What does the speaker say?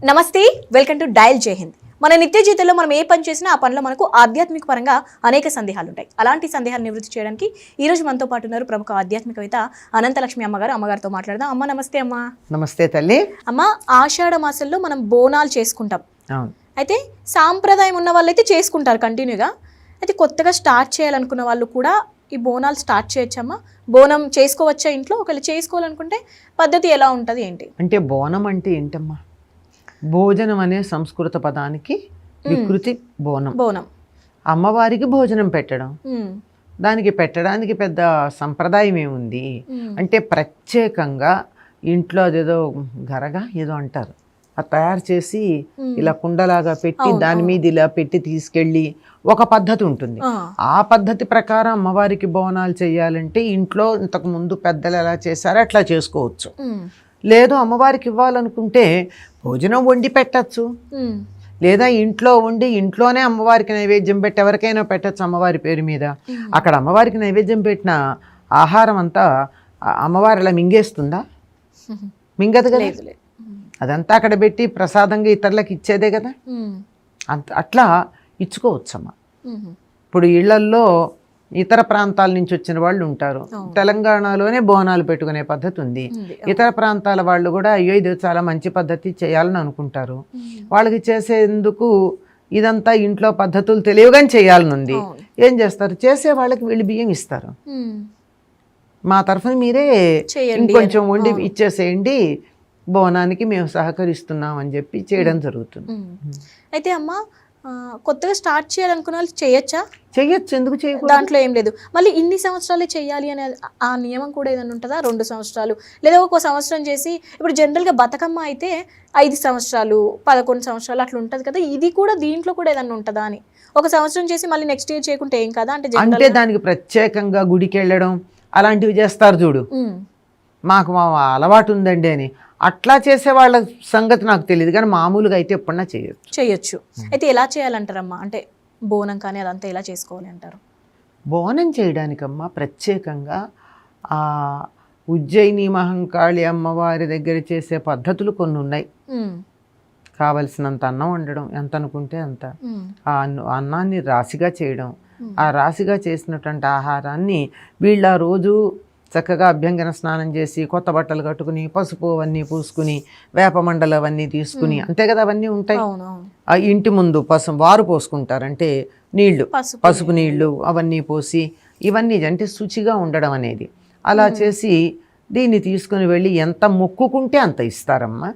నమస్తే, welcome to dial జై హింద్. మన నిత్య జీవితంలో మనం ఏ పని చేసినా ఆ పనిలో మనకు ఆధ్యాత్మిక పరంగా అనేక సందేహాలు ఉంటాయి. అలాంటి సందేహాలు నివృత్తి చేయడానికి ఈ రోజు మనతో పాటు ఉన్నారు ప్రముఖ ఆధ్యాత్మికవేత్త అనంతలక్ష్మి అమ్మగారు. అమ్మగారితో మాట్లాడదాం. అమ్మ నమస్తే. అమ్మ నమస్తే తల్లి. అమ్మ, ఆషాఢ మాసంలో మనం బోనాలు చేసుకుంటాం. అవును. అయితే సాంప్రదాయం ఉన్న వాళ్ళైతే చేసుకుంటారు కంటిన్యూగా. అయితే కొత్తగా స్టార్ట్ చేయాలనుకున్న వాళ్ళు కూడా ఈ బోనాలు స్టార్ట్ చేయొచ్చమ్మా? బోనం చేసుకోవచ్చా ఇంట్లో? ఒకవేళ చేసుకోవాలనుకుంటే పద్ధతి ఎలా ఉంటుంది ఏంటి? అంటే బోనం అంటే ఏంటమ్మా? భోజనం అనే సంస్కృత పదానికి వికృతి బోనం. బోనం అమ్మవారికి భోజనం పెట్టడం. దానికి పెట్టడానికి పెద్ద సంప్రదాయం ఏముంది అంటే ప్రత్యేకంగా ఇంట్లో అదేదో గరగా ఏదో అంటారు, అది తయారు చేసి ఇలా కుండలాగా పెట్టి దాని మీద ఇలా పెట్టి తీసుకెళ్ళి ఒక పద్ధతి ఉంటుంది. ఆ పద్ధతి ప్రకారం అమ్మవారికి బోనాలు చేయాలంటే ఇంట్లో ఇంతకు ముందు పెద్దలు ఎలా చేశారో అట్లా చేసుకోవచ్చు. లేదు అమ్మవారికి ఇవ్వాలనుకుంటే భోజనం వండి పెట్టచ్చు, లేదా ఇంట్లో వండి ఇంట్లోనే అమ్మవారికి నైవేద్యం పెట్టి ఎవరికైనా పెట్టచ్చు అమ్మవారి పేరు మీద. అక్కడ అమ్మవారికి నైవేద్యం పెట్టిన ఆహారం అంతా అమ్మవారి అలా మింగేస్తుందా? మింగదు కదా. అదంతా అక్కడ పెట్టి ప్రసాదంగా ఇతరులకు ఇచ్చేదే కదా. అట్లా ఇచ్చుకోవచ్చమ్మా. ఇప్పుడు ఇళ్లల్లో ఇతర ప్రాంతాల నుంచి వచ్చిన వాళ్ళు ఉంటారు. తెలంగాణలోనే బోనాలు పెట్టుకునే పద్ధతి ఉంది. ఇతర ప్రాంతాల వాళ్ళు కూడా అయ్యో ఇది చాలా మంచి పద్ధతి చేయాలని అనుకుంటారు. వాళ్ళకి చేసేందుకు ఇదంతా ఇంట్లో పద్ధతులు తెలియగానే చేయాలని ఉంది. ఏం చేస్తారు? చేసే వాళ్ళకి వీళ్ళు బియ్యం ఇస్తారు. మా తరఫున మీరే ఇంకొంచెం వండి ఇచ్చేసేయండి, బోనానికి మేము సహకరిస్తున్నాం అని చెప్పి చేయడం జరుగుతుంది. అయితే అమ్మ, కొత్తగా స్టార్ట్ చేయాలనుకున్న వాళ్ళు చేయొచ్చా? చెయ్యొచ్చు, ఎందుకు చేయకూడదు? దాంట్లో ఏం లేదు. మళ్ళీ ఇన్ని సంవత్సరాలే చేయాలి అనే ఆ నియమం కూడా ఏదైనా ఉంటుందా? 2 సంవత్సరాలు లేదా ఒక సంవత్సరం చేసి, ఇప్పుడు జనరల్గా బతుకమ్మ అయితే 5 సంవత్సరాలు 11 సంవత్సరాలు అట్లా ఉంటుంది కదా. ఇది కూడా దీంట్లో కూడా ఏదైనా ఉంటుందా అని? ఒక సంవత్సరం చేసి మళ్ళీ నెక్స్ట్ ఇయర్ చేయకుంటే ఏం కదా అంటే దానికి ప్రత్యేకంగా గుడికి వెళ్ళడం అలాంటివి చేస్తారు చూడు. మాకు మా అలవాటు ఉందండి అని అట్లా చేసే వాళ్ళ సంగతి నాకు తెలియదు, కానీ మామూలుగా అయితే ఎప్పుడన్నా చేయొచ్చు. అయితే ఎలా చేయాలంటారమ్మా? అంటే బోనం కానీ అదంతా ఎలా చేసుకోవాలి అంటారు? బోనం చేయడానికమ్మా ప్రత్యేకంగా ఆ ఉజ్జయిని మహంకాళి అమ్మవారి దగ్గర చేసే పద్ధతులు కొన్ని ఉన్నాయి. కావలసినంత అన్నం వండడం, ఎంత అనుకుంటే అంత. ఆ అన్నాన్ని రాశిగా చేయడం, ఆ రాశిగా చేసినటువంటి ఆహారాన్ని వీళ్ళ రోజు చక్కగా అభ్యంగన స్నానం చేసి కొత్త బట్టలు కట్టుకుని పసుపు అవన్నీ పూసుకుని వేప మండలు అవన్నీ తీసుకుని, అంతే కదా అవన్నీ ఉంటాయి. ఆ ఇంటి ముందు వారు పోసుకుంటారు, అంటే నీళ్లు, పసుపు నీళ్లు అవన్నీ పోసి ఇవన్నీ అంటే శుచిగా ఉండడం అనేది. అలా చేసి దీన్ని తీసుకుని వెళ్ళి ఎంత మొక్కుకుంటే అంత ఇస్తారమ్మా.